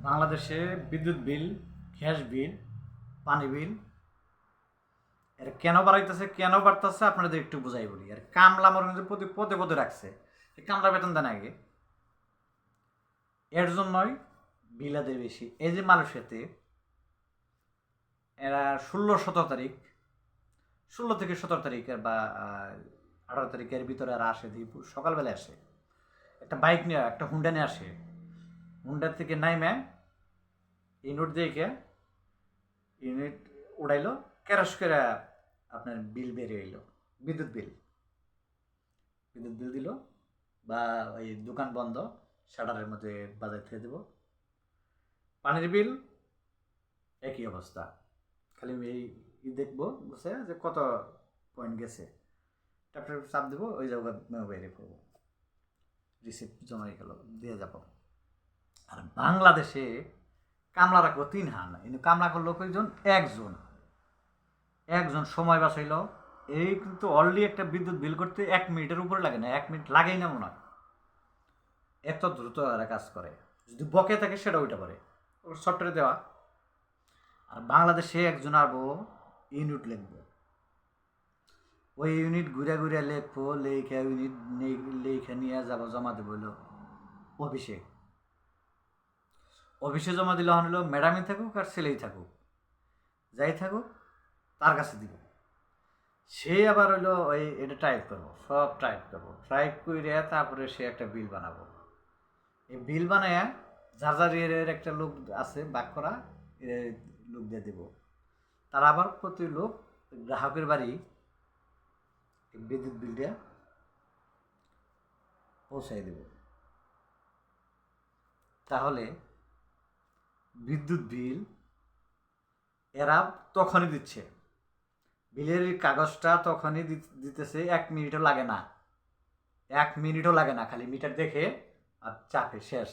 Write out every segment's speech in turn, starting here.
বাংলাদেশে বিদ্যুৎ বিল, gas bill, পানি বিল এর কেন বাড়াইতেছে, কেন বাড়তেছে আপনাদের একটু বুঝাই বলি। আর কামলা মনে প্রতি পদে পদে রাখছে, কামলা বেতন দেন আগে, এর জন্যই বিল আদের বেশি। এই যে মালয়েশিয়াতে এরা 16-17 তারিখ, 16 থেকে 17 তারিখের বা 18 তারিখের ভিতরে আর আসে, সকালবেলা আসে একটা বাইক নিয়ে, একটা হুন্ডা নিয়ে আসে। হুন্ডার থেকে নাইমে ইউনিট দিয়ে ইউনিট উড়াইলো, কেরস করে আপনার বিল বের হইলো, বিদ্যুৎ বিল। বিদ্যুৎ বিল দিল, বা ওই দোকান বন্ধ, শাটারের মধ্যে বাজার থেকে দেবো। পানির বিল একই অবস্থা, খালি এই দেখবো বুঝছে যে কত পয়েন্ট গেছে, ট্যাপটা চাপ দেবো, ওই জায়গা বাইরে করবো, রিসিপ্ট জমাই গেল, দিয়ে যাব। আর বাংলাদেশে কামলা রাখবো 3 হান, কিন্তু কামলা করলো কয়জন? একজন। একজন সময় বাঁচাইল। এই কিন্তু অলরেডি একটা বিদ্যুৎ বিল করতে 1 মিনিটের উপরে লাগে না, 1 মিনিট লাগেই না মনে হয়, এত দ্রুত এরা কাজ করে। যদি বকে থাকে সেটা ওইটা করে সফটওয়্যারে দেওয়া। আর বাংলাদেশে একজন আরবো ইউনিট লিখবো, ওই ইউনিট ঘুরে ঘুরে লিখবো, লেখা ইউনিট লেখা নিয়ে যাবো, জমা দেবো হইলো অফিসে। অফিসে জমা দিলে হলো ম্যাডামই থাকুক আর ছেলেই থাকুক, যাই থাকুক, তার কাছে দিব। সে আবার হইলো ওই এটা টাইপ করবো, সব টাইপ করবো, টাইপ করে তারপরে সে একটা বিল বানাবো। এই বিল বানায় যার যার এর একটা লোক আছে বাক করা, লোক দিয়ে দেব। তারা আবার প্রতি লোক গ্রাহকের বাড়ি বিদ্যুৎ বিলটা পৌঁছাই দেব। তাহলে বিদ্যুৎ বিল এরা তখনই দিচ্ছে, বিলের কাগজটা তখনই দিতেছে, 1 মিনিটও লাগে না, 1 মিনিটও লাগে না, খালি মিটার দেখে আর চাপে শেষ।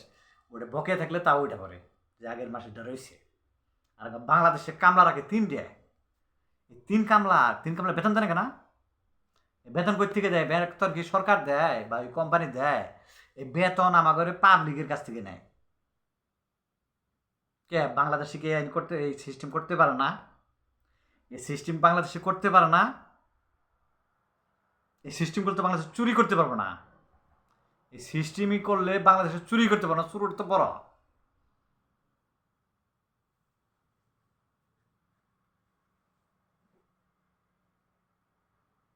ওটা বকে থাকলে তাও ওইটা করে যে আগের মাসেরটা রয়েছে। আর বাংলাদেশে কামলা রাখে 3 এই 3 কামলা বেতন দেয় না। বেতন কই থেকে দেয়? বেতন কি সরকার দেয় বা ওই কোম্পানি দেয়? এই বেতন আমাদের পাবলিকের কাছ থেকে নেয়। কে বাংলাদেশে কি আইন করতে, এই সিস্টেম করতে পারে না? এই সিস্টেম বাংলাদেশে করতে পারে না। এই সিস্টেম করতে বাংলাদেশে চুরি করতে পারবো না। এই সিস্টেমই করলে বাংলাদেশে চুরি করতে পারবো না, চুরি তো বড়।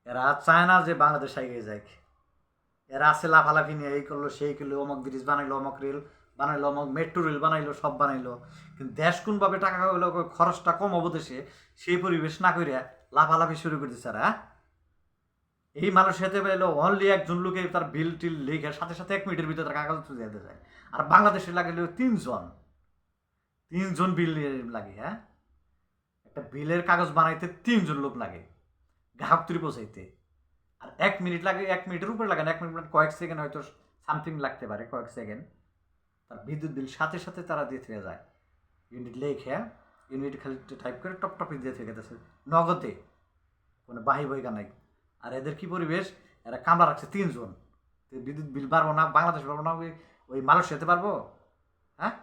এরা চায় না যে বাংলাদেশ এগিয়ে যায়। এরা আছে লাফালাফি নিয়ে, এই করলো সেই করলো, অমক ব্রিজ বানাইলো, অমক রেল বানাইলো, অমক মেট্রো রেল বানাইলো, সব বানাইলো। কিন্তু দেশ কোনভাবে টাকা হইলো, খরচটা কম হবো দেশে, সেই পরিবেশ না করে লাফালাফি শুরু করে দিচ্ছে। আর এই মানুষের সাথে পেলো অনলি একজন লোকে তার বিল টিল লিখে সাথে সাথে 1 মিনিটের ভিতরে তার কাগজ তুলে দিতে যায়। আর বাংলাদেশে লাগে 3জন বিল লাগে। হ্যাঁ, একটা বিলের কাগজ বানাইতে 3জন লোক লাগে, গ্রাহক তৈরি পৌঁছাইতে। আর 1 মিনিট লাগে, 1 মিনিটের উপরে লাগে না, 1 মিনিট মানে কয়েক সেকেন্ড, হয়তো সামথিং লাগতে পারে, কয়েক সেকেন্ড। তার বিদ্যুৎ বিল সাথে সাথে তারা দিয়ে থেকে যায়। ইউনিট লেখে, ইউনিট খালি টাইপ করে টপ টপে দিয়ে থেকে গেছে নগদে, কোনো বাহি বইকা নাই। আর এদের কি পরিবেশ, এরা কামলা রাখছে 3জন, বিদ্যুৎ বিল পারবো না, বাংলাদেশ পারবো না, ওই মালয়েশিয়াতে পারবো? হ্যাঁ,